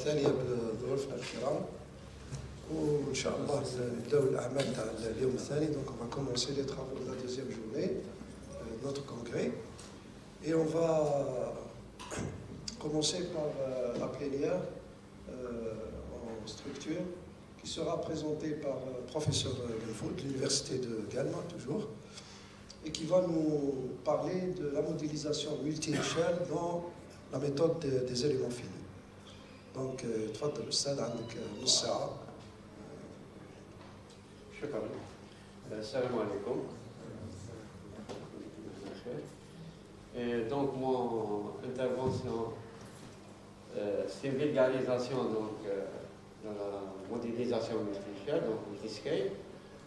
ثانيه بضيوفنا الكرام، وان شاء الله نبداو الاعمال تاع اليوم الثاني. Donc on va commencer les travaux de la deuxième journée de notre congrès et on va commencer par la plénière en structure qui sera présentée par le professeur Genfoud de l'université de Galma toujours, et qui va nous parler de la modélisation multi-échelle dans la méthode des éléments finis. Donc, تفضل أستاذ عندك نص ساعة. شكرا. السلام عليكم. Donc mon intervention, c'est une vulgarisation dans la modélisation multi-échelle, donc multi-scale,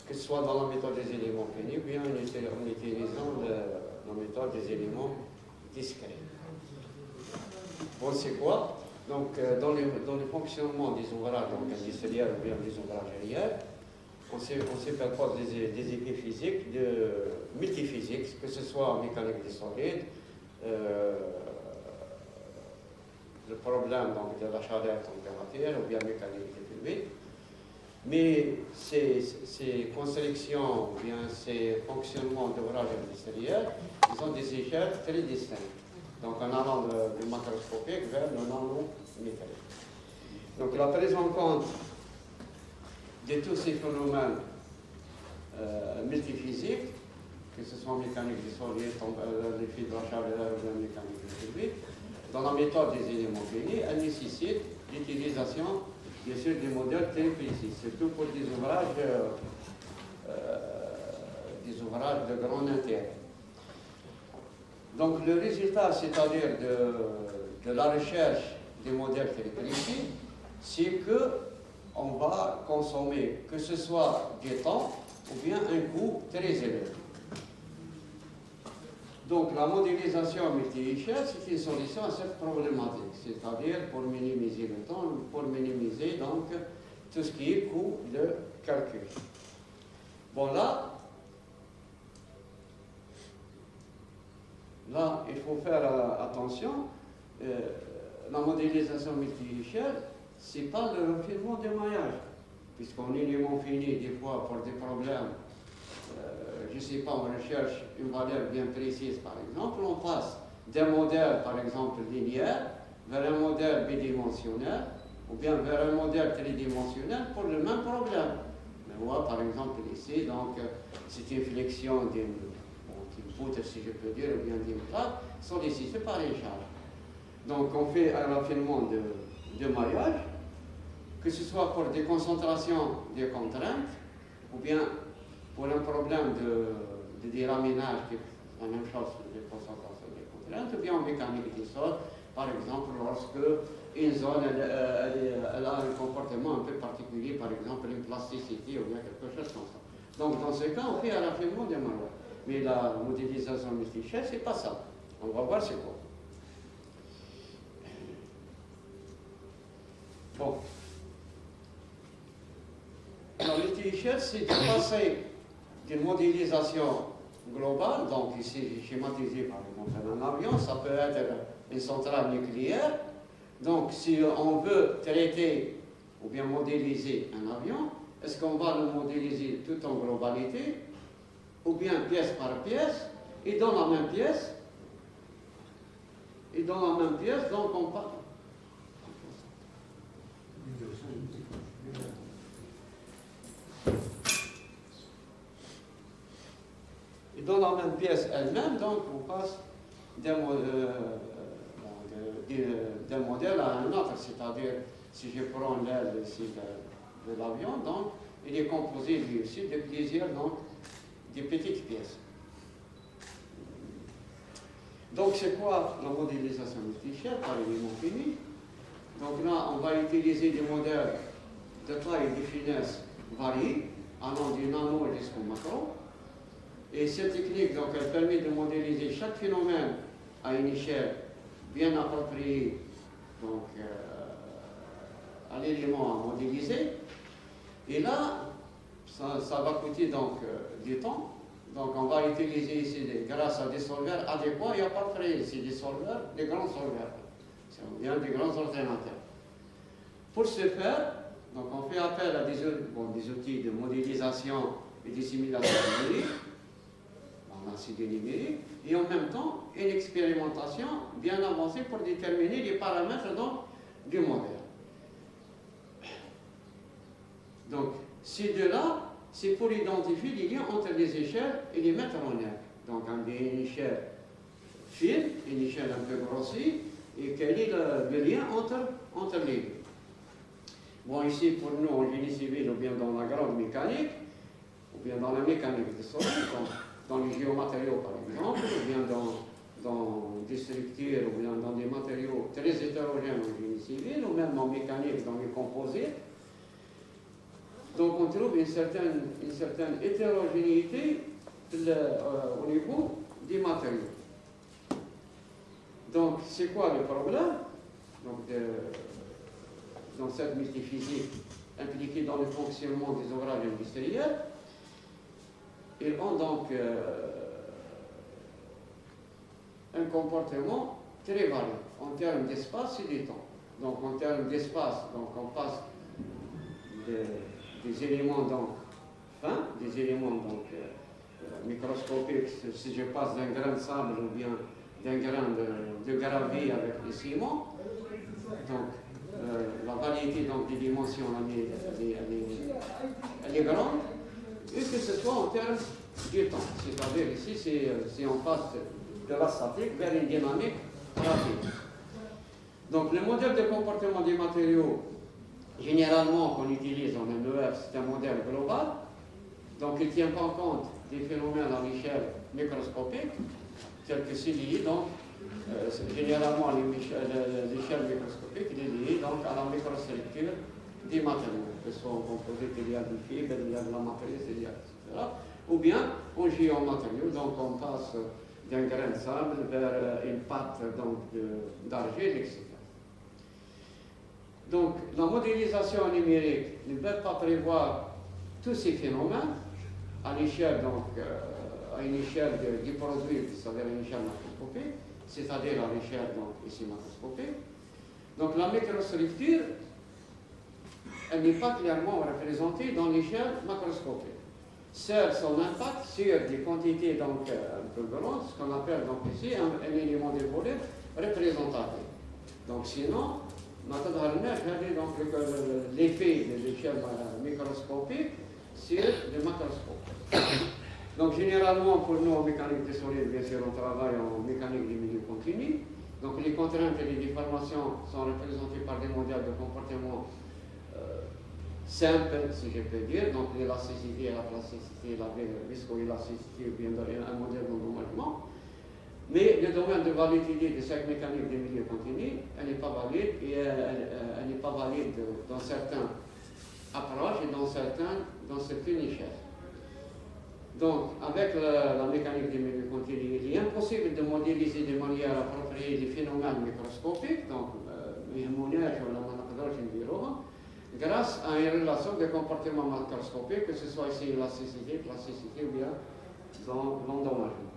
que ce soit dans la méthode des éléments finis ou bien en utilisant la méthode des éléments discrets. Bon, c'est quoi? Donc, dans le fonctionnement des ouvrages industriels ou bien des ouvrages aériens, on se perpose des effets physiques, multiphysiques, que ce soit en mécanique des solides, le problème donc, de la chaleur température ou bien mécanique des fluides. Mais ces constructions ou bien ces fonctionnements d'ouvrages industriels, ils ont des échelles très distinctes. Donc en allant du macroscopique vers le nanométrique. Donc la prise en compte de tous ces phénomènes multiphysiques, que ce soit en mécanique des solides, les fils de la chaleur ou la mécanique des fluides, dans la méthode des éléments finis, elle nécessite l'utilisation bien sûr des modèles très précis, surtout pour des ouvrages de grand intérêt. Donc le résultat, c'est-à-dire de la recherche des modèles très précis, c'est qu'on va consommer, que ce soit du temps ou bien un coût très élevé. Donc la modélisation multi-échelle, c'est une solution à cette problématique, c'est-à-dire pour minimiser le temps, pour minimiser donc tout ce qui est coût de calcul. Bon là, il faut faire attention, la modélisation multi-échelle, ce n'est pas le raffinement des maillages, puisqu'en élément fini, des fois, pour des problèmes, je ne sais pas, on recherche une valeur bien précise, par exemple, on passe d'un modèle, par exemple, linéaire, vers un modèle bidimensionnel, ou bien vers un modèle tridimensionnel pour le même problème. Mais voilà, par exemple, ici, donc, c'est une flexion d'une poutre, si je peux dire, ou bien d'une plaque, sollicitée par les charges. Donc, on fait un raffinement de maillage, que ce soit pour des concentrations de contraintes, ou bien pour un problème de délaminage, qui est la même chose que les concentrations de contraintes, ou bien en mécanique des sols, par exemple, lorsque une zone elle a un comportement un peu particulier, par exemple une plasticité ou bien quelque chose comme ça. Donc, dans ce cas, on fait un raffinement de maillage. Mais la modélisation multi-échelle, c'est pas ça. On va voir c'est quoi. Bon. La multi-échelle, c'est de passer d'une modélisation globale, donc ici schématisé par exemple un avion, ça peut être une centrale nucléaire. Donc si on veut traiter ou bien modéliser un avion, est-ce qu'on va le modéliser tout en globalité ou bien pièce par pièce, et dans la même pièce, donc on part. Et dans la même pièce elle-même, donc on passe d'un modèle à un autre, c'est-à-dire si je prends l'aile ici de l'avion, donc il est composé lui aussi de plusieurs donc, des petites pièces. Donc c'est quoi la modélisation multi-échelle par élément fini? Donc là, on va utiliser des modèles de taille et de finesse variées, allant du nano jusqu'au macro. Et cette technique, donc, elle permet de modéliser chaque phénomène à une échelle bien appropriée donc, à l'élément à modéliser. Et là, ça va coûter donc du temps. Donc on va utiliser ici, grâce à des solveurs adéquats et appropriés, c'est des solveurs, des grands solveurs. C'est bien des grands ordinateurs. Pour ce faire, donc on fait appel à des outils de modélisation et de simulation numérique, en CD numérique, et en même temps une expérimentation bien avancée pour déterminer les paramètres donc, du modèle. Donc, ces deux-là, c'est pour identifier les liens entre les échelles et les mettre en œuvre. Donc, on a une échelle fine, une échelle un peu grossie, et quel est le lien entre les deux. Bon, ici, pour nous, en génie civil, ou bien dans la grande mécanique, ou bien dans la mécanique des solides, dans les géomatériaux, par exemple, ou bien dans des structures, ou bien dans des matériaux très hétérogènes en génie civil, ou même en mécanique, dans les composites. Donc, on trouve une certaine hétérogénéité au niveau des matériaux. Donc, c'est quoi le problème? Donc, dans cette multiphysique impliquée dans le fonctionnement des ouvrages industriels, ils ont donc un comportement très varié en termes d'espace et de temps. Donc, en termes d'espace, donc on passe des éléments donc fins, des éléments donc microscopiques. Si je passe d'un grain de sable ou bien d'un grain de gravier avec le ciment, donc la variété donc, des dimensions elle est grande, et que ce soit en termes du temps. C'est-à-dire ici, si on passe de la statique vers une dynamique rapide. Donc le modèle de comportement des matériaux, généralement qu'on utilise en MEF, c'est un modèle global, donc il ne tient pas compte des phénomènes à l'échelle microscopique, tels que c'est lié donc généralement l'échelle microscopique il est lié donc à la microstructure des matériaux, que ce soit en composite, il y a des fibres, il y a de la matrice, il y a etc. Ou bien en géomatériaux, donc on passe d'un grain de sable vers une pâte d'argile, etc. Donc la modélisation numérique ne peut pas prévoir tous ces phénomènes à l'échelle à une échelle du produit, c'est-à-dire une échelle macroscopique, c'est-à-dire à l'échelle ici macroscopique. Donc la microstructure, elle n'est pas clairement représentée dans l'échelle macroscopique. C'est son impact sur des quantités donc, un peu grandes, ce qu'on appelle donc ici un élément de volume représentatif. Donc sinon, donc l'effet de l'échelle microscopique sur le macroscope. Donc généralement pour nous en mécanique des solides, bien sûr, on travaille en mécanique des milieux continus. Donc les contraintes et les déformations sont représentées par des modèles de comportement simples, si je peux dire. Donc l'élasticité, la plasticité, la viscoélasticité, ou bien un modèle d'endommagement. Mais le domaine de validité de cette mécanique des milieux continus, elle n'est pas valide et elle n'est pas valide dans certaines approches et dans certaines échelles. Donc, avec la mécanique des milieux continus, il est impossible de modéliser de manière appropriée les phénomènes microscopiques, donc grâce à une relation de comportement macroscopique, que ce soit ici élasticité, plasticité ou bien dans l'endommagement.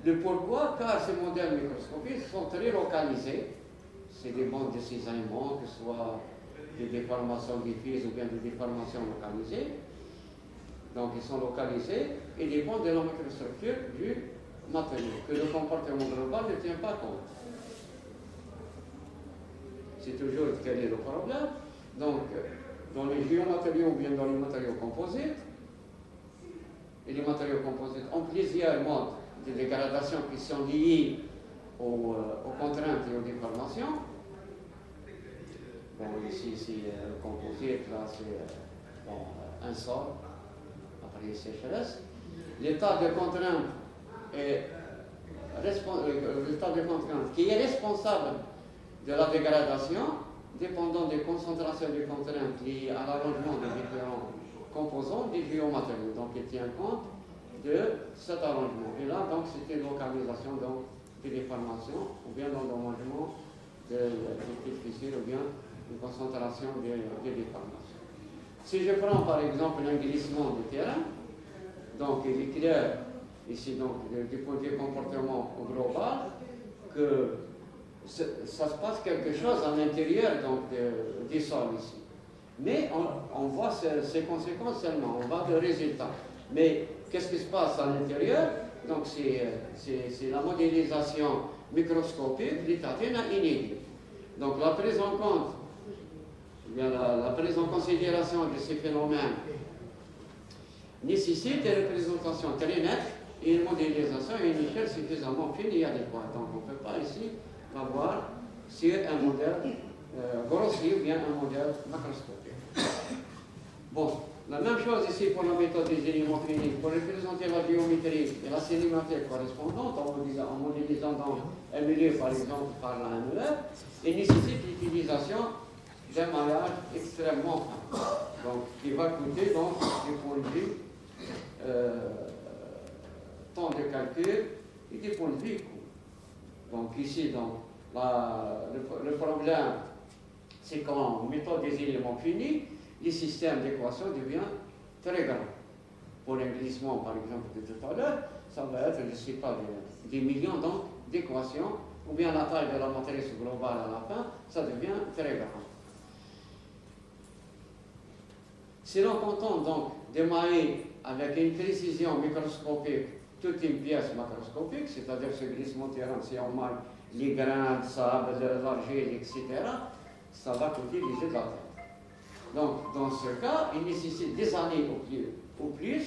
Le pourquoi? Car ces modèles microscopiques sont très localisés. C'est des bandes de cisaillement, que ce soit des déformations diffuses ou bien des déformations localisées. Donc ils sont localisés et dépendent de la microstructure du matériau, que le comportement global ne tient pas compte. C'est toujours quel est le problème. Donc, dans les géomatériaux ou bien dans les matériaux composites, et les matériaux composites ont plusieurs modes de dégradation qui sont liés aux contraintes et aux déformations. Bon, ici, le composite, là, c'est un sol, après sécheresse. L'état de contrainte qui est responsable de la dégradation, dépendant des concentrations de contraintes liées à l'arrangement des différents composants des géomatériaux. Donc, il tient compte de cet arrangement. Et là, donc, c'est une localisation des déformations, ou bien l'endommagement des petites fissures, ou bien une concentration des déformations. Si je prends par exemple un glissement du terrain, donc il est clair, ici, donc, du point de vue comportement global, que ça se passe quelque chose à l'intérieur du sol ici. Mais on voit ces conséquences seulement, on voit le résultat. Mais qu'est-ce qui se passe à l'intérieur? Donc c'est la modélisation microscopique l'état inédit. Donc la prise en compte, bien la prise en considération de ces phénomènes nécessite une représentation très nette et une modélisation à une échelle suffisamment fine et adéquate. Donc on ne peut pas ici avoir sur un modèle grossier ou bien un modèle macroscopique. Bon, la même chose ici pour la méthode des éléments cliniques. Pour représenter la géométrie et la cinématique correspondante, en modélisant dans un milieu, par exemple, par la MER, il nécessite l'utilisation d'un maillage extrêmement fin. Donc, qui va coûter, donc, du point de vue temps de calcul et du point de vue coût. Donc, ici, donc, le problème, c'est qu'en méthode des éléments finis, le système d'équation devient très grand. Pour un glissement, par exemple, de tout à l'heure, ça va être, je ne sais pas, des millions d'équations, ou bien la taille de la matrice globale à la fin, ça devient très grand. Si l'on contente donc d'émailler avec une précision microscopique toute une pièce macroscopique, c'est-à-dire ce glissement terrain, si on maille les grains de sable, l'argile, etc., ça va coûter les yeux de la tête. Donc, dans ce cas, il nécessite des années au plus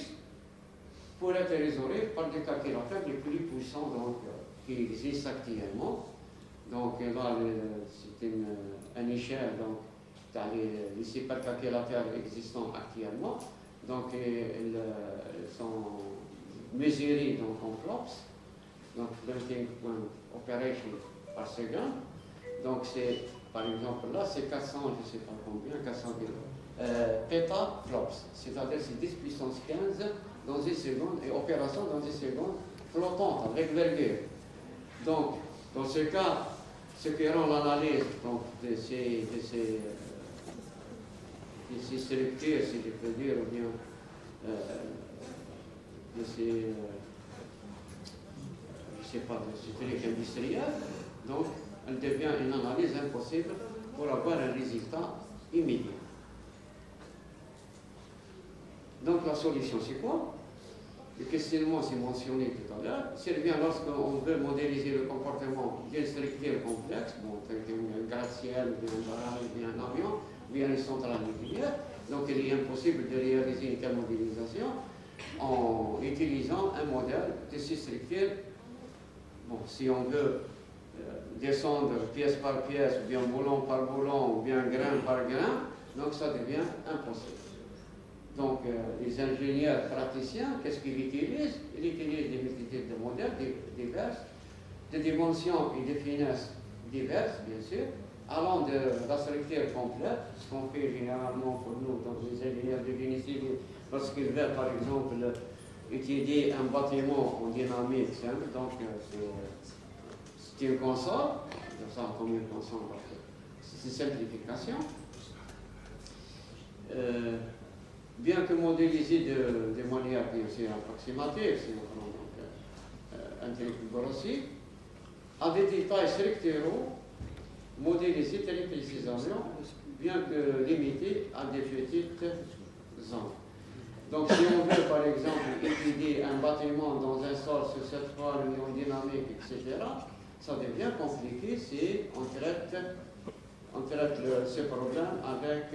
pour être résolu par des calculateurs les plus puissants qui existent actuellement. Donc, là, c'est une échelle dans les supercalculateurs existants actuellement. Donc, ils sont mesurés en flops, donc floating point operation par seconde. Donc, c'est, par exemple, là, c'est 400, je ne sais pas combien, 400 pétaflops, c'est-à-dire c'est 10 puissance 15 dans une seconde, et opération dans une seconde flottante, avec virgule. Donc, dans ce cas, ce qui rend l'analyse de ces structures, si je peux dire, ou bien de ces, je sais pas, de ces trucs industriels, donc, elle devient une analyse impossible pour avoir un résultat immédiat. Donc la solution, c'est quoi? Le questionnement, c'est mentionné tout à l'heure. C'est bien lorsqu'on veut modéliser le comportement d'une structure complexe, bon, tel qu'un gratte-ciel, bien un barrage, bien un avion, bien une centrale nucléaire. Donc il est impossible de réaliser une telle modélisation en utilisant un modèle de ces structures. Bon, si on veut descendre pièce par pièce, ou bien boulon par boulon, ou bien grain par grain, donc ça devient impossible. Donc les ingénieurs praticiens, qu'est-ce qu'ils utilisent? Ils utilisent des multitudes de modèles divers, de dimensions et de finesses diverses, bien sûr, allant de la structure complète, ce qu'on fait généralement pour nous, donc les ingénieurs de génie civil, lorsqu'ils veulent par exemple étudier un bâtiment en dynamique simple, donc c'est une console, ça comme une console, c'est une simplification. Bien que modélisé de manière bien sûr approximative, si on prend un truc grossier, à des détails structuraux, modélisés très précisément, bien que limités à des petites zones. Donc si on veut par exemple étudier un bâtiment dans un sol sur cette forme en dynamique, etc., ça devient compliqué si on traite ce problème avec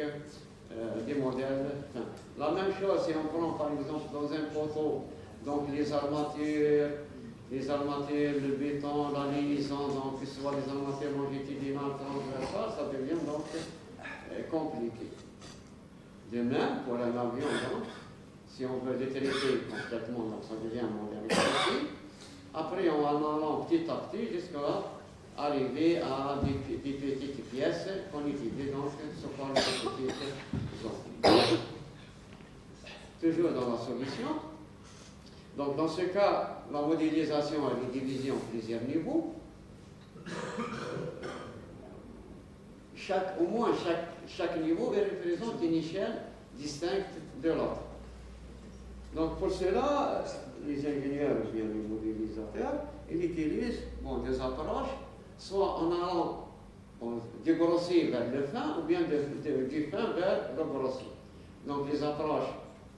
des modèles. Enfin, la même chose si on prend par exemple dans un poteau, donc les armatures, le béton, la liaison, donc que ce soit les armatures longitudinales, transversales, ça devient donc compliqué. De même, pour un avion, donc, si on veut le traiter complètement, donc ça devient un modèle compliqué. Après, en allant petit à petit jusqu'à arriver à des petites pièces qu'on utilise donc sous forme de petites zones. Toujours dans la solution. Donc dans ce cas, la modélisation est divisée en plusieurs niveaux. Au moins chaque niveau représente une échelle distincte de l'autre. Donc pour cela, les ingénieurs ou bien les modélisateurs, ils utilisent des approches soit en allant du grossi vers le fin, ou bien du fin vers le grossi. Donc les approches,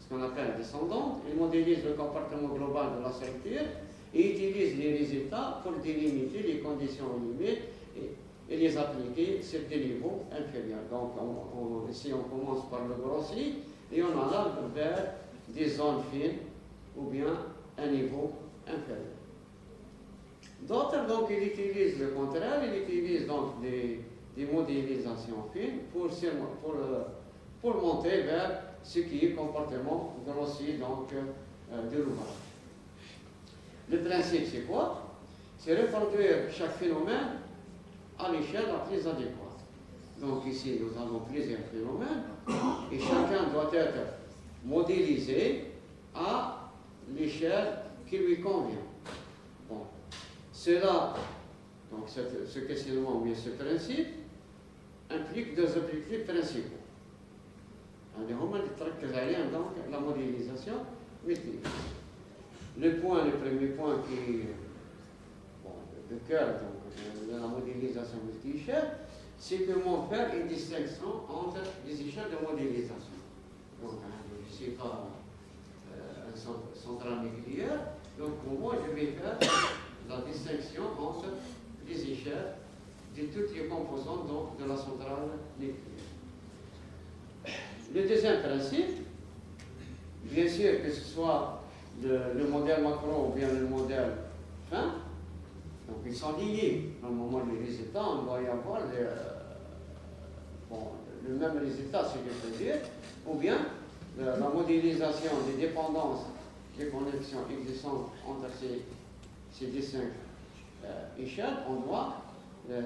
ce qu'on appelle descendantes, ils modélisent le comportement global de la structure et utilisent les résultats pour délimiter les conditions limites et les appliquer sur des niveaux inférieurs. Donc ici on commence par le grossi et on allait vers des zones fines ou bien un niveau inférieur. D'autres, donc, ils utilisent le contraire, ils utilisent donc des modélisations fines pour monter vers ce qui est comportement grossier donc, de l'ouvrage. Le principe, c'est quoi? C'est reproduire chaque phénomène à l'échelle la plus adéquate. Donc ici, nous avons plusieurs phénomènes et chacun doit être modélisé à l'échelle qui lui convient. Bon. Cela, donc ce questionnement, mais ce principe, implique deux objectifs principaux. Donc, la modélisation multi. Le premier point qui est le cœur de la modélisation multi-échelle, c'est comment faire une distinction entre les échelles de modélisation. Donc, je ne suis pas un central nucléaire, donc pour moi, je vais faire la distinction entre les échelles de toutes les composantes donc, de la centrale nucléaire. Le deuxième principe, bien sûr que ce soit le modèle macro ou bien le modèle fin, donc ils sont liés. Au moment du résultat, on doit y avoir le même résultat, si je peux dire, ou bien la modélisation des dépendances, des connexions existantes entre ces distinctes échelles, on doit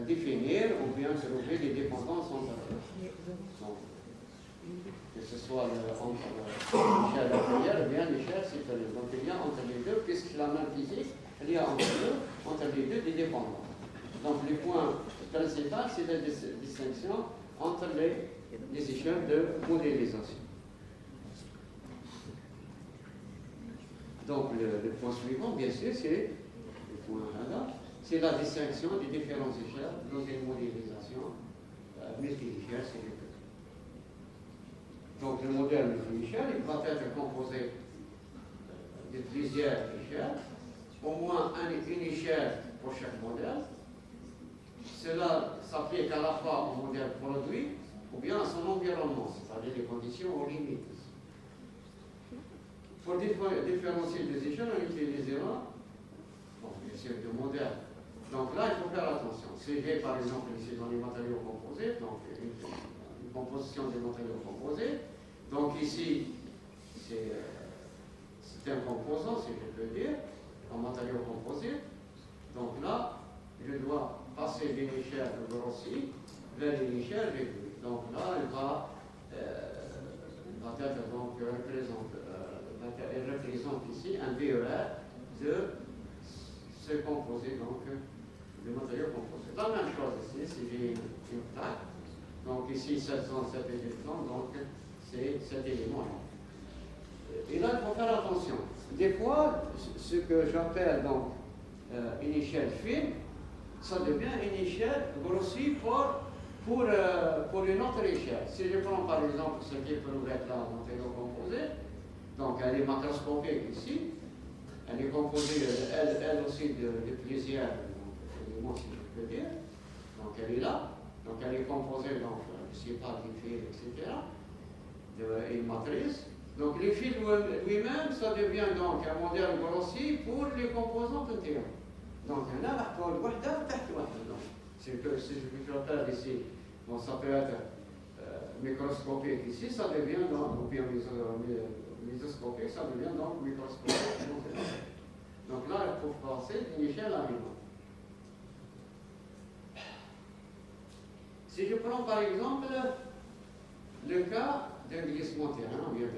définir ou bien trouver des dépendances entre eux. Donc, que ce soit entre l'échelle inférieure ou bien l'échelle supérieure. Donc il y a entre les deux, puisque la même physique, il y a entre les deux des dépendances. Donc le point principal, c'est la distinction entre les échelles de modélisation. Donc le point suivant, bien sûr, c'est le point là, c'est la distinction des différentes échelles dans une modélisation multi-échelle, c'est le cas. Donc le modèle multi-échelle, il va être composé de plusieurs échelles, au moins une échelle pour chaque modèle. Cela s'applique à la fois au modèle produit ou bien à son environnement, c'est-à-dire les conditions aux limites. Pour différencier des échelles, on utilisera, bien sûr, deux modèles. Donc là, il faut faire attention. Si j'ai par exemple ici dans les matériaux composés, donc une composition des matériaux composés, donc ici, c'est un composant, si je peux dire, un matériau composé. Donc là, je dois passer d'une échelle grossie vers une échelle réduite. Donc là, elle va être donc elle représente ici un VER de ce composé, donc le matériau composé. La même chose ici, si j'ai une plaque, donc ici 707 électrons, donc c'est cet élément-là. Et là, il faut faire attention. Des fois, ce que j'appelle donc une échelle fine, ça devient une échelle grossie pour une autre échelle. Si je prends par exemple ce qui peut être là, un matériau composé, donc elle est macroscopique ici, elle est composée, elle aussi, de plusieurs éléments, si je peux dire. Donc elle est là, donc elle est composée, donc, je ne sais pas, des fils, etc., une matrice. Donc le fil lui-même, ça devient donc un modèle grossi pour les composantes entières. Donc là, c'est que si je regarde ici, bon, ça peut être microscopique ici, ça devient donc, ou bien mésoscopique, ça devient donc microscopique. Donc là, il faut passer d'une échelle à une autre. Si je prends par exemple le cas d'un glissement terrain, ou bien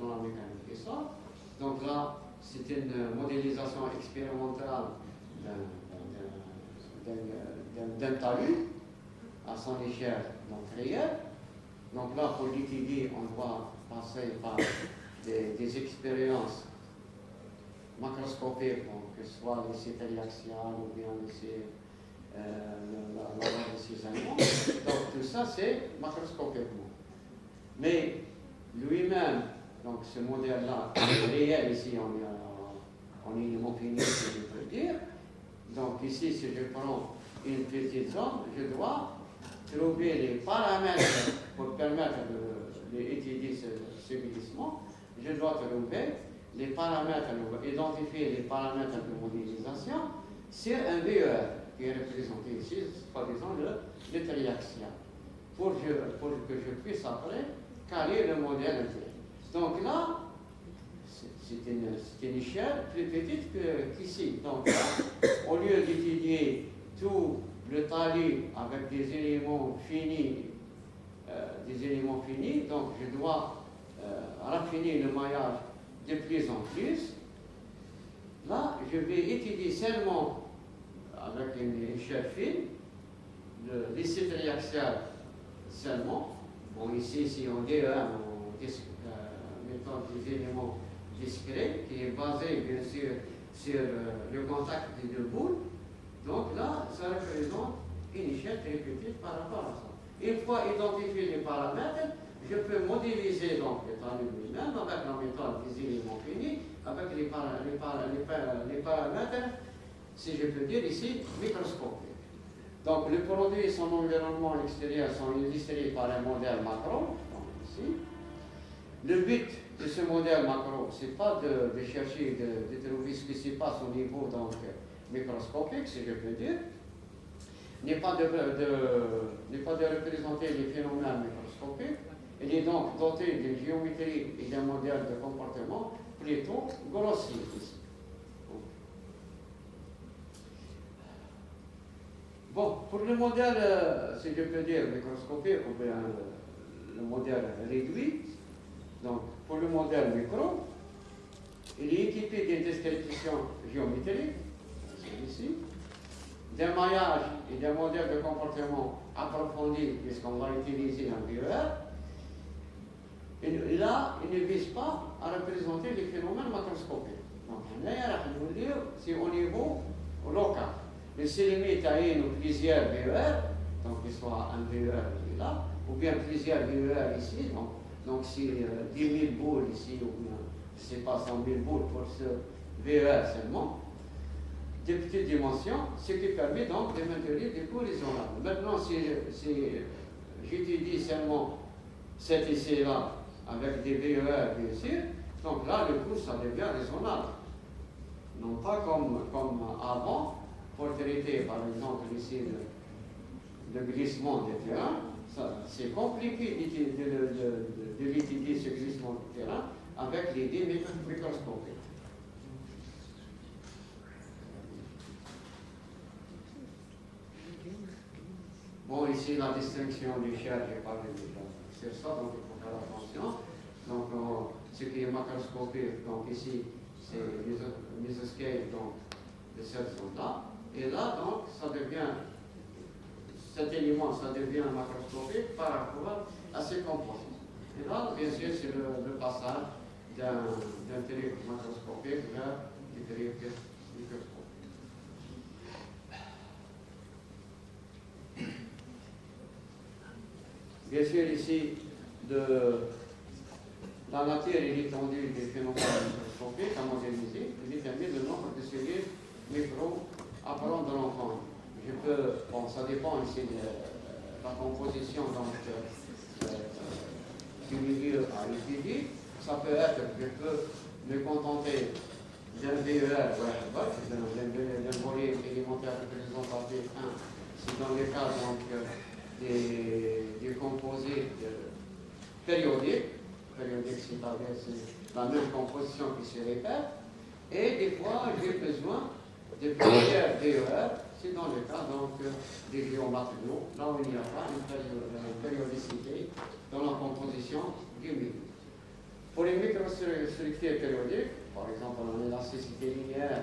dans la mécanique des sols, donc là, c'est une modélisation expérimentale d'un talus à son échelle donc réelle. Donc là, pour l'étudier, on doit passer par des expériences macroscopiques, donc, que ce soit l'essai périaxial ou bien Allemands. Donc tout ça, c'est macroscopiquement. Mais lui-même, donc ce modèle-là, réel ici en élément fini, si je peux dire. Donc ici, si je prends une petite zone, je dois trouver les paramètres pour permettre d'étudier ce glissement. Je dois trouver les paramètres, identifier les paramètres de modélisation sur un VER qui est représenté ici, par exemple le triaxial, pour que je puisse après caler le modèle entier. Donc là, c'est une échelle plus petite qu'ici. Donc là, au lieu d'étudier tout le talus avec des éléments finis, donc je dois raffiner le maillage de plus en plus. Là, je vais étudier seulement avec une échelle fine, le lycée triaxial seulement. Bon, ici, si on dit mettons des éléments discrets, qui est basé bien sûr sur le contact des deux boules. Donc là, ça représente une échelle très petite par rapport à ça. Une fois identifié les paramètres, je peux modéliser donc le talus lui-même avec la méthode des éléments finis, avec les paramètres, si je peux dire ici, microscopiques. Donc le produit et son environnement extérieur sont illustrés par un modèle macro, donc ici. Le but de ce modèle macro, ce n'est pas de chercher de trouver ce qui se passe au niveau donc, microscopique, si je peux dire, n'est pas de représenter les phénomènes microscopiques. Il est donc doté d'une géométrie et d'un modèle de comportement plutôt grossier ici. Bon, pour le modèle, si je peux dire, microscopique, ou bien le modèle réduit, donc pour le modèle micro, il est équipé d'une description géométrique, ici, d'un maillage et d'un modèle de comportement approfondi, puisqu'on va utiliser un VER. Et là, il ne vise pas à représenter les phénomènes macroscopiques. Donc, on va dire, c'est au niveau local. Mais s'il limite à une ou plusieurs VER, donc qu'il soit un VER là, ou bien plusieurs VER ici, donc si 10 000 boules ici, ou bien, je ne sais pas, 100 000 boules pour ce VER seulement, de petites dimensions, ce qui permet donc de maintenir des coûts raisonnables. Maintenant, si j'étudie seulement cet essai-là avec des VER, bien sûr, donc là, le coût, ça devient raisonnable. Non pas comme avant, pour traiter, par exemple, ici, le glissement des terrains, c'est compliqué de l'étudier, ce glissement du terrain, avec les dés microscopiques. Bon, ici, la distinction d'échelle, j'ai parlé déjà. C'est ça, donc il faut faire attention. Donc, ce qui est macroscopique, donc ici, c'est mesoscale, donc, de cette zone-là. Et là, donc, ça devient, cet élément, ça devient macroscopique par rapport à ces composants. Et là, bien sûr, c'est le passage d'un truc macroscopique vers du truc microscopique. Bien sûr, ici, la nature et l'étendue des phénomènes microscopiques à modéliser détermine le nombre de cellules micro à prendre en compte. Bon, ça dépend ici de la composition du milieu à étudier. Ça peut être, je peux me contenter d'un VER, d'un volume élémentaire représentatif 1, c'est dans le cas donc, des composés périodiques, c'est-à-dire c'est la même composition qui se répète, et des fois j'ai besoin de plusieurs VER, c'est dans le cas donc, des géomatériaux, là où il n'y a pas une périodicité dans la composition du milieu. Pour les microstructures périodiques, par exemple l'élasticité linéaire,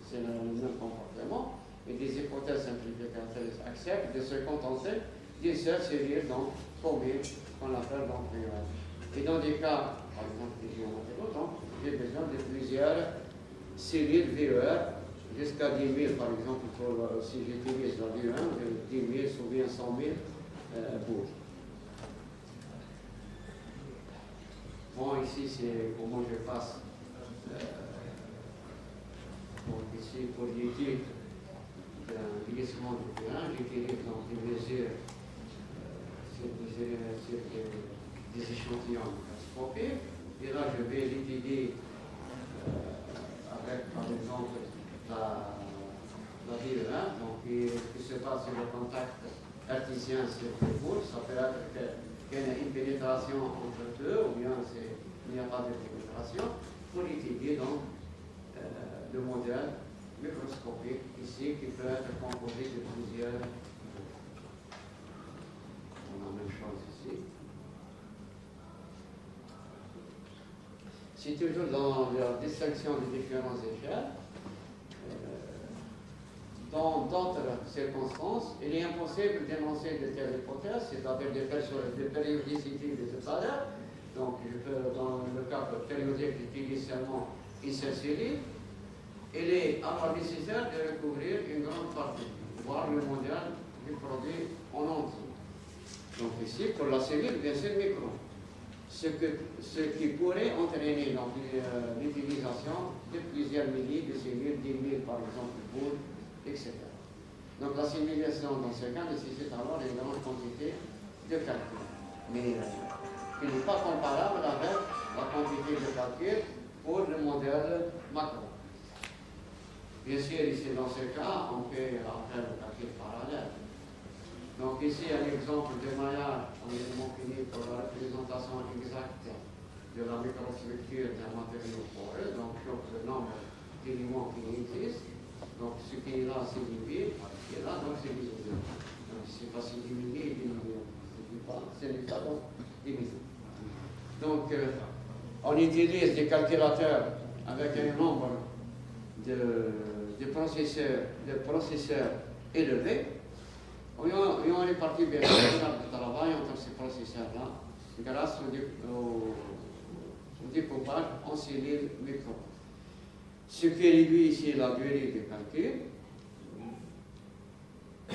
c'est le même comportement, et des hypothèses simplificatrices acceptent de se contenter d'une seule série donc formée qu'on appelle donc VER. Et dans des cas, par exemple des géomatériaux, donc j'ai besoin de plusieurs séries de VER jusqu'à 10 000 par exemple, si j'utilise la VE1, 10 000 ou bien c'est comment je passe. Donc ici, pour l'étude d'un glissement du terrain, j'utilise donc des mesures sur des échantillons microscopiques. Et là, je vais l'étudier avec, par exemple, la DE1, donc qui se passe sur le contact cartésien sur les boules. Ça peut être qu'il y a une pénétration entre deux, ou bien il n'y a pas de pénétration, pour étudier donc le modèle microscopique ici qui peut être composé de plusieurs. On a la même chose ici. C'est toujours dans la distinction des différentes échelles. Dans d'autres circonstances, il est impossible d'énoncer de telles hypothèses, c'est-à-dire des périodicités des valeurs. Donc, dans le cas périodique, j'utilise seulement une seule série. Il est alors nécessaire de recouvrir une grande partie, voire le modèle du produit en entier. Donc ici, pour la cellule, bien sûr, micro. Ce qui pourrait entraîner l'utilisation de plusieurs milliers de cellules, 10 000 par exemple, boules, etc. Donc la simulation dans ce cas nécessite alors une grande quantité de calcul, mais qui n'est pas comparable avec la quantité de calcul pour le modèle macro. Bien sûr, ici dans ce cas, on peut faire le calcul parallèle. Donc ici, un exemple de maillage en élément fini pour la représentation exacte de la microstructure d'un matériau poreux, donc le nombre d'éléments qui existent. Donc ce qui est là, c'est limité, et là, donc c'est divisé. Donc c'est pas si diminué, ce n'est pas donc divisé. Donc on utilise des calculateurs avec un nombre de processeurs élevés. Et on répartit bien sûr le travail entre ces processeurs-là grâce au découpage en cellules micro. Ce qui réduit ici la durée du calcul.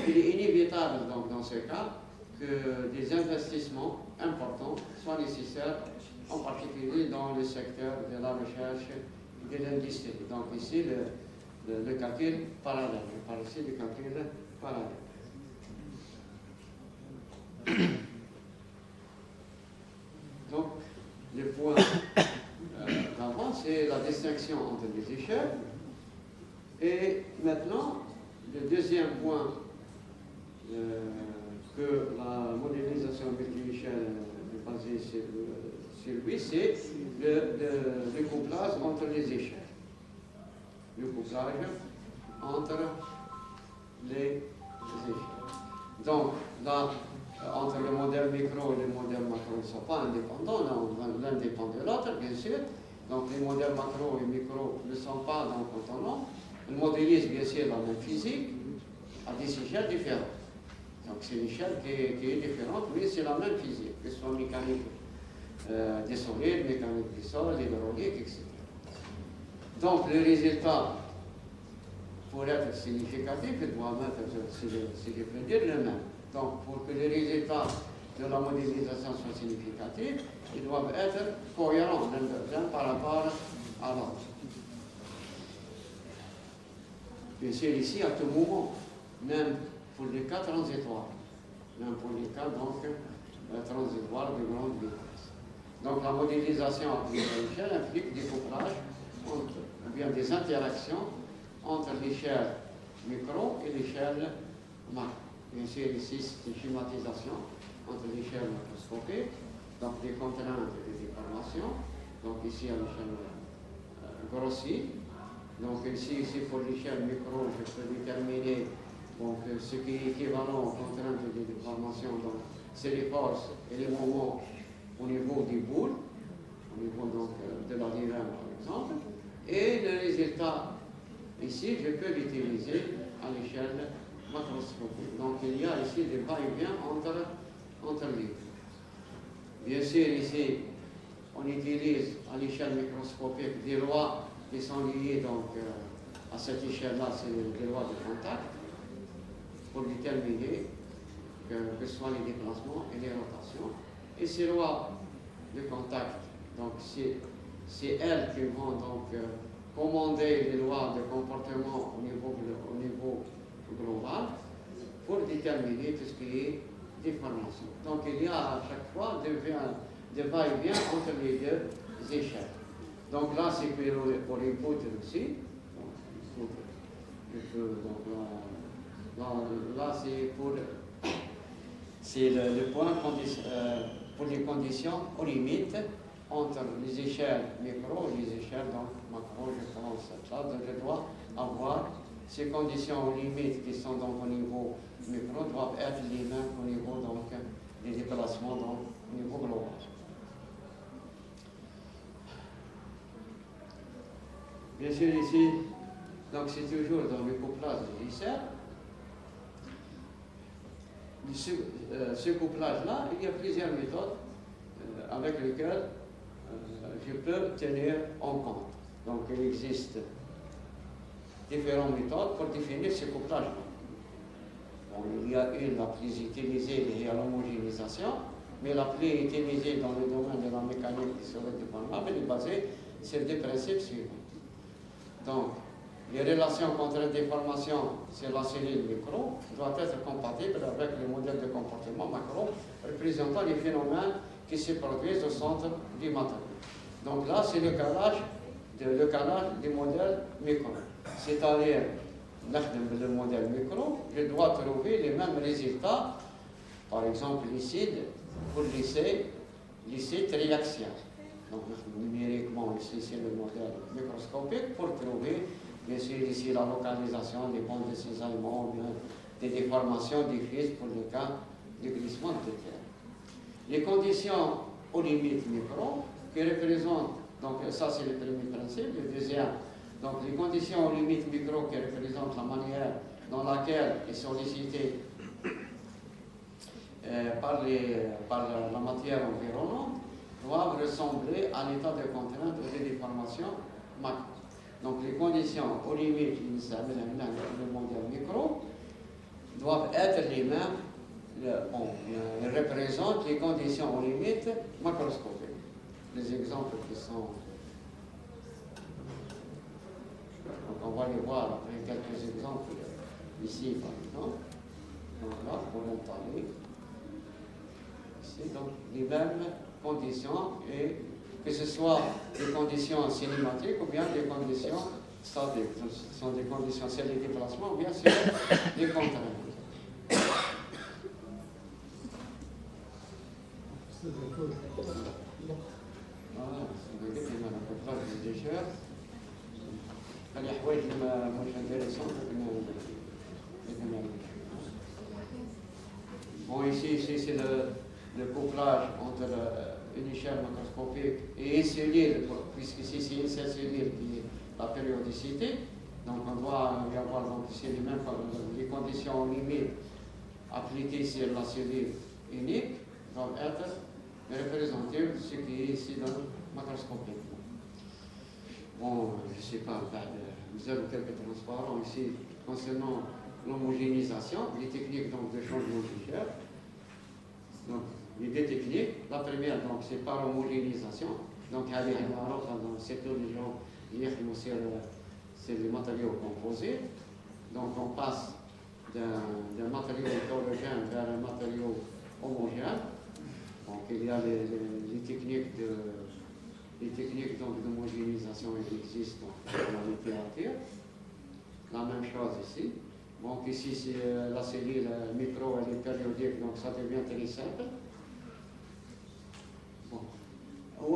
Il est inévitable donc dans ce cas que des investissements importants soient nécessaires, en particulier dans le secteur de la recherche et de l'industrie. Donc ici, le calcul parallèle. Je parle ici du calcul parallèle. Donc, le point d'avant, c'est la distinction entre les échelles. Et maintenant, le deuxième point que la modélisation multi-échelle est basée sur lui, c'est le couplage entre les échelles. Le couplage entre les échelles. Donc, entre le modèle micro et le modèle macro, ils ne sont pas indépendants, l'un dépend de l'autre, bien sûr. Donc, les modèles macro et micro ne sont pas donc autonomes. Ils modélisent bien sûr la même physique à des échelles différentes. Donc, c'est l'échelle qui est différente, mais c'est la même physique, que ce soit mécanique des solides, mécanique des sols, hydraulique, etc. Donc, le résultat, pour être significatif, il doit être, si je peux dire, le même. Donc, pour que les résultats de la modélisation soient significatifs, ils doivent être cohérents l'un par rapport à l'autre. Bien sûr, ici, à tout moment, même pour les cas transitoires, même pour les cas donc, transitoires de grande vitesse. Donc, la modélisation à plusieurs échelles implique des couplages, ou bien des interactions entre l'échelle micro et l'échelle macro. Bien sûr, ici, c'est une schématisation entre l'échelle macroscopique, donc des contraintes et des déformations. Donc ici, à l'échelle grossie. Donc ici, pour l'échelle micro, je peux déterminer donc, ce qui est équivalent aux contraintes et des déformations. Donc, c'est les forces et les moments au niveau des boules, au niveau donc, de la DE1 par exemple. Et le résultat, ici, je peux l'utiliser à l'échelle macroscopique. Donc il y a ici des va-et-vient entre les deux. Bien sûr, ici, on utilise à l'échelle microscopique des lois qui sont liées donc, à cette échelle-là, c'est des lois de contact, pour déterminer que ce soit les déplacements et les rotations. Et ces lois de contact Donc c'est elles qui vont donc commander les lois de comportement au niveau global pour déterminer tout ce qui est déformation. Donc il y a à chaque fois des va-et-vient entre les deux échelles. Donc là c'est pour l'input aussi. Là c'est le point pour les conditions aux limites entre les échelles micro et les échelles donc, macro, je pense. Là, je dois avoir ces conditions aux limites qui sont donc au niveau micro doivent être les mêmes au niveau donc, des déplacements donc, au niveau global. Bien sûr, ici, donc c'est toujours dans le couplage de l'ICER. Ce couplage-là, il y a plusieurs méthodes avec lesquelles je peux tenir en compte. Donc il existe différentes méthodes pour définir ce couplage-là. Bon, il y a une la plus utilisée, qui est l'homogénéisation, mais la plus utilisée dans le domaine de la mécanique des solides déformables est basée sur des principes suivants. Donc, les relations contre la déformation sur la cellule micro doivent être compatibles avec le modèle de comportement macro représentant les phénomènes qui se produisent au centre du matériau. Donc là, c'est le calage du modèle micro. C'est-à-dire, le modèle micro, je dois trouver les mêmes résultats, par exemple ici, pour l'essai triaxial. Donc numériquement, ici, c'est le modèle microscopique pour trouver, bien sûr, ici la localisation des bandes de cisaillement ou bien des déformations diffuses pour le cas du glissement de terre. Les conditions aux limites micro, qui représentent, donc ça c'est le premier principe, le deuxième, donc les conditions aux limites micro qui représentent la manière dans laquelle est sollicitée par la matière environnante, doivent ressembler à l'état de contrainte ou de déformation macro. Donc les conditions aux limites du modèle micro doivent être les mêmes, ils représentent les conditions aux limites macroscopiques. Les exemples qui sont... Donc on va les voir après quelques exemples ici par exemple. Donc là, pour l'entamer. Ici, donc les mêmes conditions, et que ce soit des conditions cinématiques ou bien des conditions statiques. Ce sont des conditions sur les déplacements ou bien sur les contraintes. Voilà, c'est un couplage de déchets. Il y a des choses qui sont intéressantes. Bon, ici c'est le couplage entre une échelle macroscopique et une cellule, puisqu'ici c'est une seule cellule qui est la périodicité. Donc on doit y avoir donc, ici les conditions limites appliquées sur la cellule unique doivent être représentées ce qui est ici dans le macroscopique. Bon, je ne sais pas, vous avez quelques transparents ici concernant l'homogénéisation, les techniques donc, de changement d'échelle. Donc, les deux techniques, la première, donc, c'est par homogénéisation. Donc, c'est tous les gens c'est les matériaux composés. Donc, on passe d'un matériau hétérogène vers un matériau homogène. Donc, il y a les techniques d'homogénéisation qui existent dans la littérature. La même chose ici. Donc ici, c'est la cellule micro, elle est périodique, donc ça devient très simple. Bon.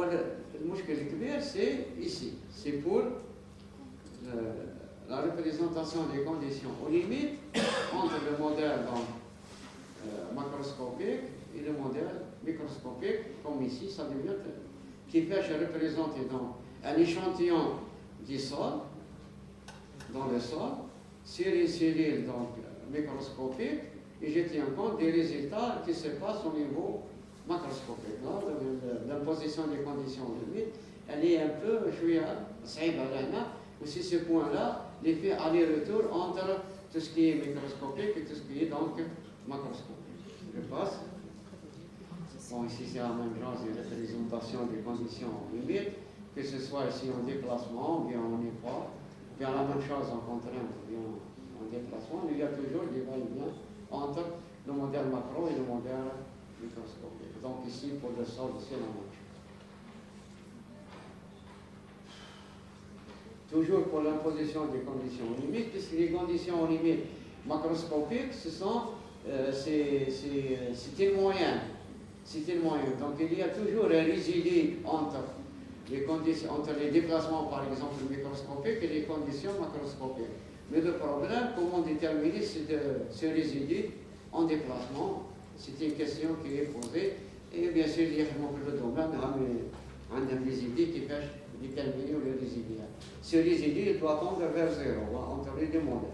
Le muscle الكبير, c'est ici. C'est pour la représentation des conditions aux limites entre le modèle donc, macroscopique et le modèle microscopique, comme ici, ça devient qui fait représenter donc un échantillon du sol, dans le sol, sur une cellule donc, microscopique, et je tiens compte des résultats qui se passent au niveau macroscopique. L'imposition des conditions limites, elle est un peu aussi ce point-là, l'effet aller-retour entre tout ce qui est microscopique et tout ce qui est donc macroscopique. Je passe. Bon, ici c'est la même chose, il y a la présentation des conditions limites, que ce soit ici en déplacement, ou bien en effort, bien la même chose en contrainte, ou bien en déplacement, il y a toujours des va-et-vient entre le modèle macro et le modèle microscopique. Donc ici, pour le sol, c'est la même chose. Toujours pour l'imposition des conditions limites, puisque les conditions limites macroscopiques, c'est une moyenne. C'est une moyenne. Donc il y a toujours un résidu entre les déplacements, par exemple, microscopiques et les conditions macroscopiques. Mais le problème, comment déterminer ce résidu en déplacement, c'est une question qui est posée. Et bien sûr, il y a le domaine un résidu qui peut déterminer le résidu. Ce résidu il doit tendre vers zéro, entre les deux modèles.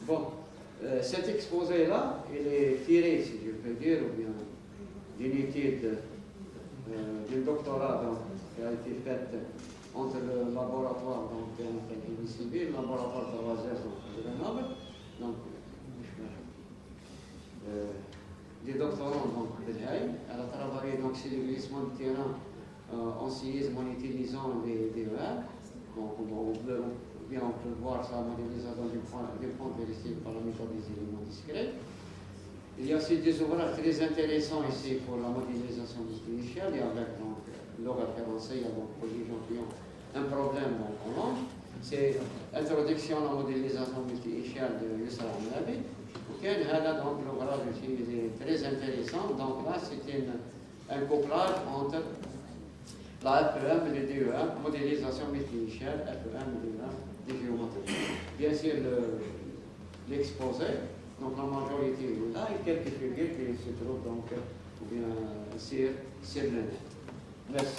Bon, cet exposé-là, il est tiré, si je peux dire, ou bien d'une étude d'un doctorat qui a été faite entre le laboratoire de génie civil, le laboratoire de Vazès de Grenoble, donc des doctorants de l'EIM. Elle a travaillé donc, sur le glissement de terrain en séisme en utilisant des DER. Donc, on peut voir sa modélisation du point vérifié par la méthode des éléments discrets. Il y a aussi des ouvrages très intéressants ici pour la modélisation multi-échelle et avec donc, le référencé, il y a donc pour les gens qui ont un problème en langue. C'est Introduction à la modélisation multi-échelle de Youssef Al-Nabi. Là, donc, l'ouvrage aussi est très intéressant. Donc là, c'est un couplage entre la FEM et le DEM, modélisation multi-échelle, FEM et DEM, des géométries. Bien sûr, l'exposé, donc la majorité est là, et quelques figures qui se trouvent donc, ou bien sur le net. Merci.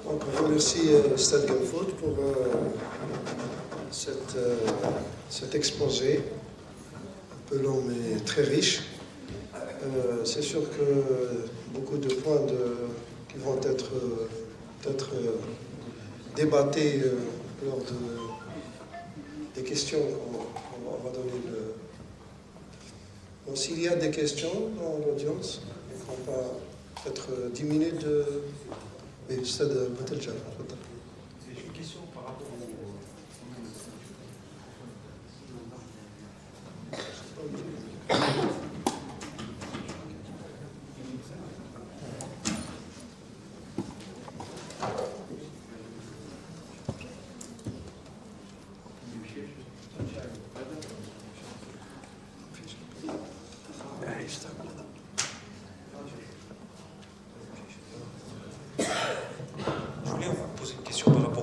Donc, on remercie Stade Gamfoot pour cet exposé, un peu long mais très riche. C'est sûr que beaucoup de points qui vont être peut-être débattés lors des questions qu'on va donner. Donc, s'il y a des questions dans l'audience, on va peut-être 10 minutes de... Oui, Stade Boutelja. C'est une question par rapport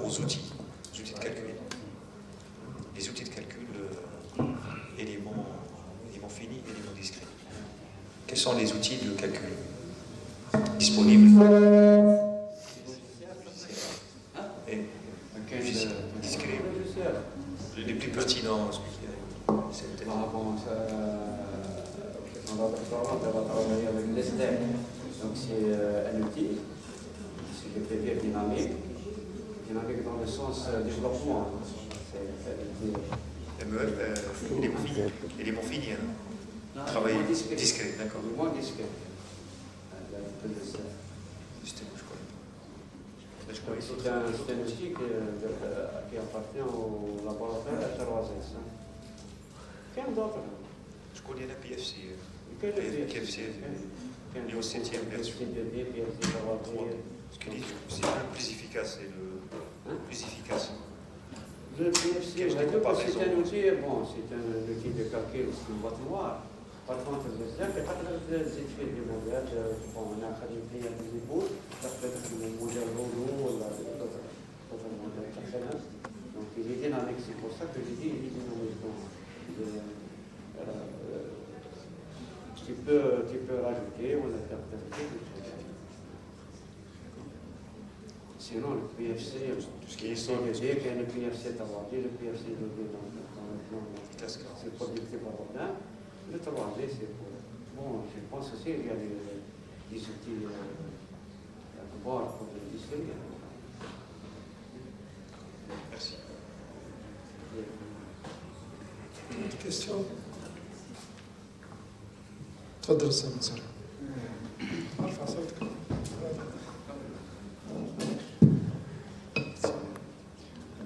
aux outils de calcul. Les outils de calcul, éléments finis, éléments discrets. Quels sont les outils de calcul disponibles? Et discrets. Les plus pertinents. Avec l'ESTEC, donc c'est un outil, si je peux dire dynamique dans le sens développement. Élément fini, travail discret, d'accord. Le moins discret. C'est un outil qui appartient au laboratoire H3S. Quel d'autre? Je connais la PFC. PFC. Il est au 7e version. Ce qui dit c'est le plus efficace et le plus efficace. Le PFC, c'est un outil, c'est un outil de calcul, c'est une boîte noire. Par contre, le ZEC est pas très étudié du modèle. On a fait des épaules, ça peut être le modèle Lolo ou d'autres modèles personnels. Donc il est dynamique, c'est pour ça que je dis il est dynamique. Tu peux rajouter ou l'interpréter. Sinon, le PFC, tout ce qui est CDD, le PFC Tawadi, le PFC Lodé dans le plan, c'est pour des problèmes. Le Tawadi, c'est pour. Bon, je pense aussi qu'il y a des outils à voir pour le discuter. Question. تفضل استاذ مسار. ارفع صوتك.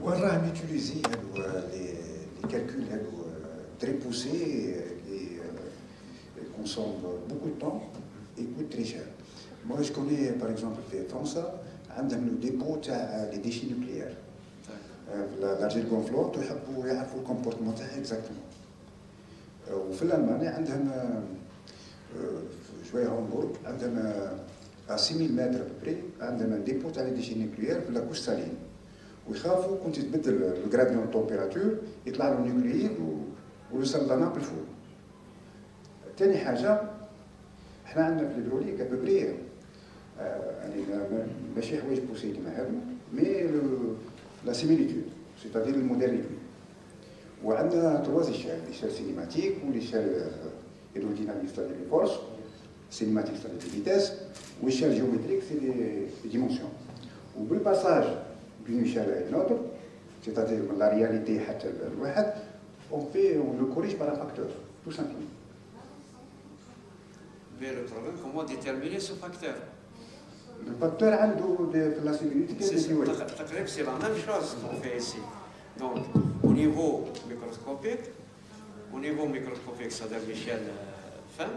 وين راهم يوتيليزي لي calculs très poussés qui consomment beaucoup de temps et coûtent très cher. Moi, je connais par exemple في فرنسا عندهم لو ديبو تاع لي ديشي نوكليير. لارجيل كونفلور تحبوا يعرفوا الكومبورتمون تاعها اكزاكتومون. وفي الألمانيا عندهم شويه هامبورغ عندهم 6000 متر بري عندهم ديبو تاع لي ديشي نوكليير في لاكوش سالين. ويخافوا كنت تبدل الجراديون تومبيراتور يطلع له نيوكلييد ويوصل لنا بالفوق. ثاني حاجه احنا عندنا في الهيدروليك ابوبري يعني ماشي حوايج بوسي كيما هادو مي لا سيميليتود سيتادير الموديل ريدوي. وعندنا تروازي ليشال سينيماتيك وليشال هيدروديناميك ستادي لي فورس سينيماتيك ستادي لي فيتاس وليشال جيومتريك سي لي ديمونسيون. وبالباساج d'une échelle à une autre, c'est-à-dire la réalité on le corrige par un facteur, tout simplement. Mais le problème, comment déterminer ce facteur? Le facteur a la similitude. C'est la même chose qu'on fait ici. Donc, au niveau microscopique, c'est-à-dire l'échelle fin,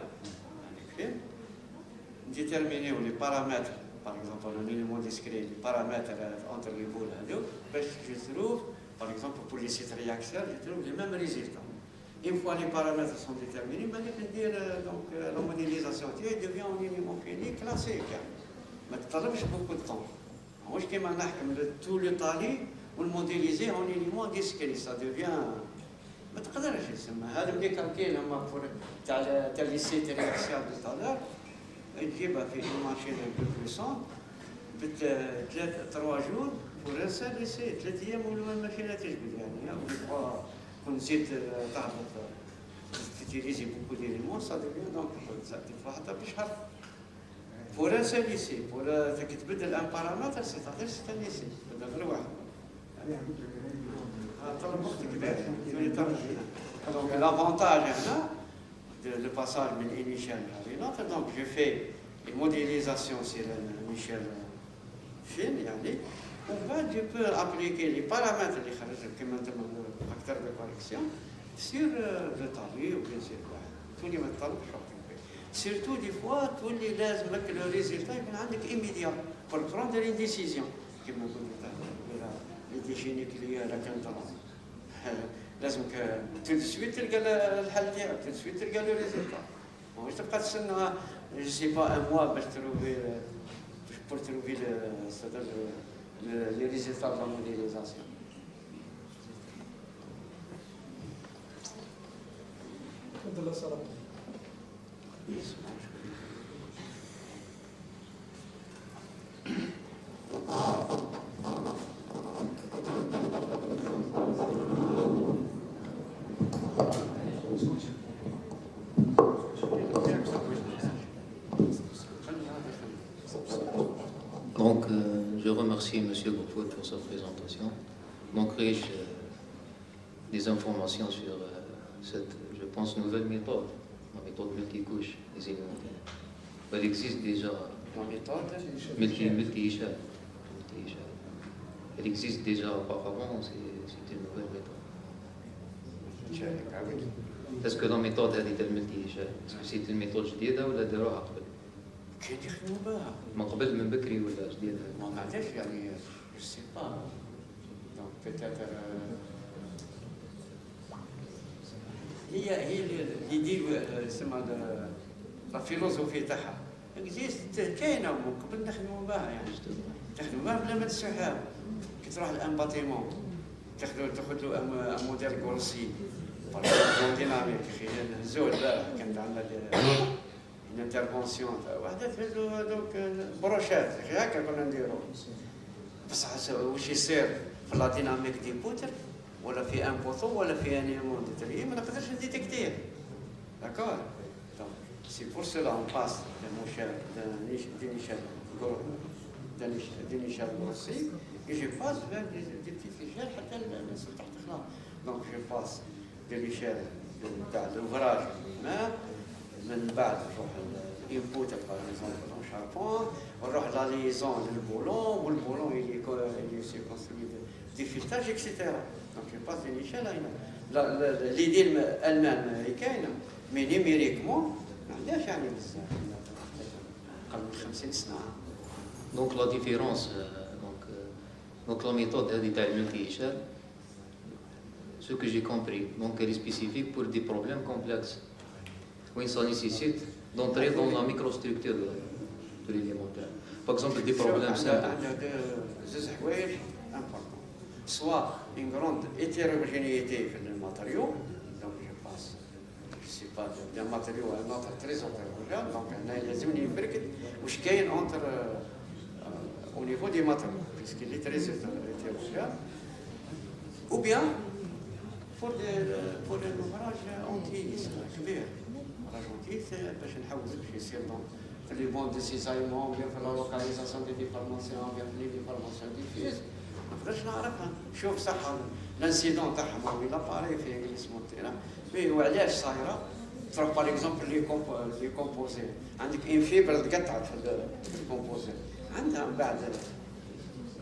déterminer les paramètres. Par exemple, un élément discret, les paramètres entre les boules, je trouve, par exemple, pour les sites réacteurs, je trouve les mêmes résultats. Une fois les paramètres sont déterminés, je peux dire donc la modélisation devient un élément fini classique. Mais ça ne prend pas beaucoup de temps. Moi, je peux tout le tali ou le modéliser en élément discret, ça devient. ما تقدرش تسمى هذا بدي كالكيل لما تاع لي سيت رياكسيون دو طالور تجيبها في ماشين بلو بويسون بثلاث 3 جور بور انسان ليسي 3 ايام ولا الماشينه تجبد يعني كون زيد تهبط تيتيليزي بوكو ديليمون سا ديفيان دونك تدفع حتى بشهر بور انسان ليسي بور تبدل ان بارامتر سي تقدر سي ليسي بدل غير واحد طلب وقت كبير donc l'avantage هنا le passage من une échelle à une autre. Donc je fais une modélisation sur une échelle fine, je peux appliquer les paramètres qui maintenant le facteur de correction sur le tali ou bien sur quoi. Tous les méthodes, surtout des fois, tous les lazim que le résultat est immédiat pour prendre une décision. Comme on dit, les déchets nucléaires, la cantonne. لازمك tout de suite تلقى الحل ديالك tout de suite تلقى لو ريزلتا ماهوش تبقى تستنى جو سي با ان موا باش تروفي بور تروفي لي ريزلتا دو لا موديليزاسيون. تفضل صراحه. Donc, je remercie M. Goufoud pour sa présentation. Donc, riche des informations sur cette, je pense, nouvelle méthode, la méthode multicouche des élémentaires. Elle existe déjà. La méthode multi-échelle. Elle existe déjà auparavant, c'est une nouvelle méthode. Est-ce que la méthode est multi-échelle? Est-ce que c'est une méthode جديدة ولا داروها قبل؟ كاين يخدموا بها. ما قبل من بكري ولا جديدة؟ ما عادش يعني je sais pas. Donc peut-être هي l'idée اسمها لا فيلوزوفي تاعها اكزيست كاينه من قبل نخدموا بها يعني تخدموا بها بلا ما تسحاب. كي تروح لان باتيمون تاخذ له ان موديل كورسي باركون ديناميك نهزوه البارح كانت عندنا une intervention وحده تهزو هذوك بروشات هكا كنا نديرو بصح واش يصير في لا ديناميك دي بوتر ولا في ان بوطو ولا في ان ايمون ديتري ما نقدرش نديتكتيه داكور دونك سي بور سولا اون باس d'une échelle grossière et je passe vers des petites échelles حتى الناس تحت خلاص. Donc je passe de l'échelle تاع l'ouvrage من بعد نروح الانبوت par exemple dans charbon ونروح la liaison للبولون والبولون il se construit des filetages etc. donc je passe une échelle l'idée elle-même هي كاينه mais numériquement ما عندهاش يعني بزاف قبل 50 سنه. Donc la différence, donc la méthode d'état multi-échelle, ce que j'ai compris, donc elle est spécifique pour des problèmes complexes, où ça nécessite d'entrer dans la microstructure de l'élémentaire. Par exemple, des problèmes simples. زوج حوايج important. Soit une grande hétérogénéité dans le matériau, donc je passe, je sais pas, d'un matériau à un autre très hétérogène, donc il لازمني نبركت واش كاين entre au niveau des matériaux, puisqu'il est très hétérogène, ou bien pour un ouvrage entier, c'est كبير. Ouvrage entier, c'est باش نحوز باش يصير donc les bandes de cisaillement, bien pour la localisation des déformations, bien pour les déformations diffuses. ما نقدرش نعرفها، شوف صح الانسيدون تاعها وين لاباري في جليسمون تاعها، مي وعلاش صايره؟ تروح باغ اكزومبل لي كومبوزي، عندك ان فيبر تقطعت في الكومبوزي، عندها من بعد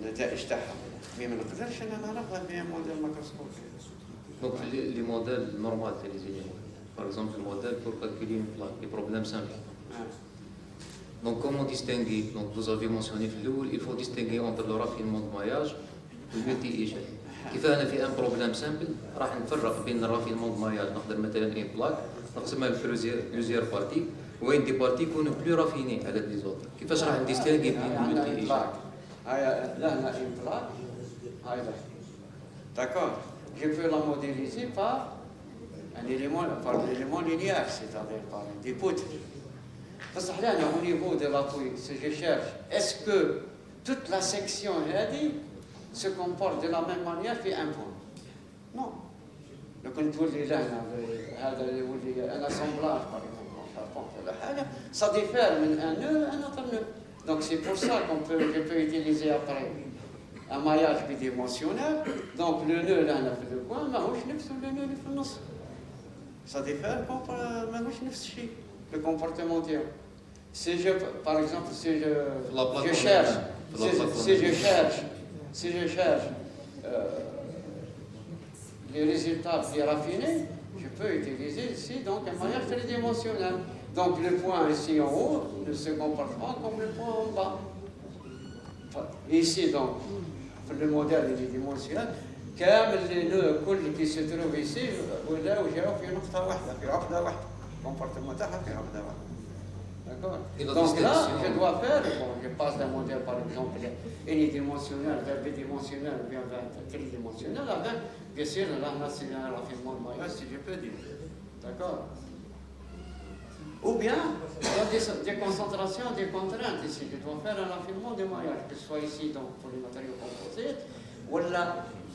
النتائج تاعها، مي ما نقدرش انا نعرفها بها موديل ماكروسكوبي. Donc les modèles normaux des éléments. Par exemple, le modèle pour calculer une plaque, les problèmes simples. Donc comment distinguer? Donc vous avez mentionné il faut distinguer entre le raffinement de maillage et le multi-échelle. كيف أنا في un problème simple راح نفرق بين الرافينمون de maillage نقدر مثلا une plaque نقسمها plusieurs parties وين دي parties يكونوا plus raffinées على les autres. كيفاش راح نديستينغي بين المulti-échelle؟ هاي لهنا une plaque، هاي لا. D'accord. Je peux la modéliser par l'élément linéaire, c'est-à-dire par des poutres. Parce que là, au niveau de l'appui, si je cherche, est-ce que toute la section se comporte de la même manière في un point? Non. لو كنت تولي لهنا هذا اللي يولي un assemblage par exemple ولا حاجة، ça diffère من un nœud à un autre nœud. Donc c'est pour ça je peux utiliser après un maillage bidimensionnel. Donc le nœud là في le coin ماهوش نفس le nœud اللي في النص. Ça diffère ماهوش نفس الشيء le comportement ديالو. Si je, par exemple, si je cherche les résultats bien raffinés, je peux utiliser ici donc un maillage tridimensionnel. Donc le point ici en haut ne se comporte pas comme le point en bas. Ici donc, le modèle tridimensionnel, كامل les nœuds كل qui se trouve ici ولاو جاوا في نقطة واحدة، في عقدة واحدة. comportement تاعها في عقدة واحدة. D'accord. Donc là, je dois faire, je passe d'un modèle par exemple unidimensionnel vers bidimensionnel ou bien vers tridimensionnel, avec bien sûr là c'est un raffinement de maillage si je peux dire. D'accord. Ou bien, il y a des concentrations, des contraintes ici. Je dois faire un raffinement de maillage, que ce soit ici donc pour les matériaux composés, ou là,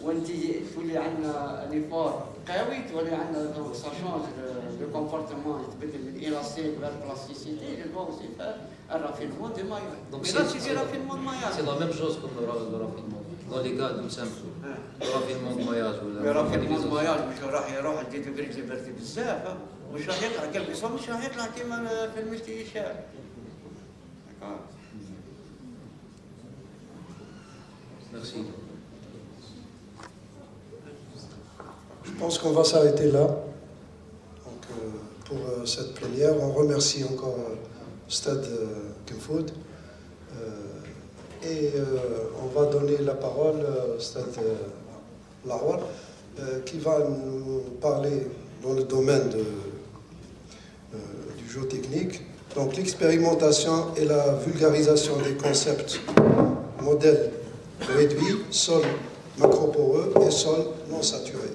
وانت تولي عندنا ليفور قوي تولي عندنا دونك سا شونج لو كومبورتمون يتبدل من الاستيك vers plasticité je dois aussi faire un raffinement de maillage. Donc là c'est le raffinement de maillage. C'est la même chose comme le raffinement. Dans les cas tout simple. Le raffinement de maillage le raffinement de maillage مش راح يروح عند ديجري ليبرتي بزاف مش راح يطلع كلمه سوا مش راح يطلع كيما في الملتي ايشال. D'accord. Merci. Je pense qu'on va s'arrêter là donc, pour cette plénière. On remercie encore Stade Kemfoud et on va donner la parole au Stade Larouar qui va nous parler dans le domaine du géotechnique. Donc l'expérimentation et la vulgarisation des concepts modèles réduits, sol macroporeux et sol non saturé.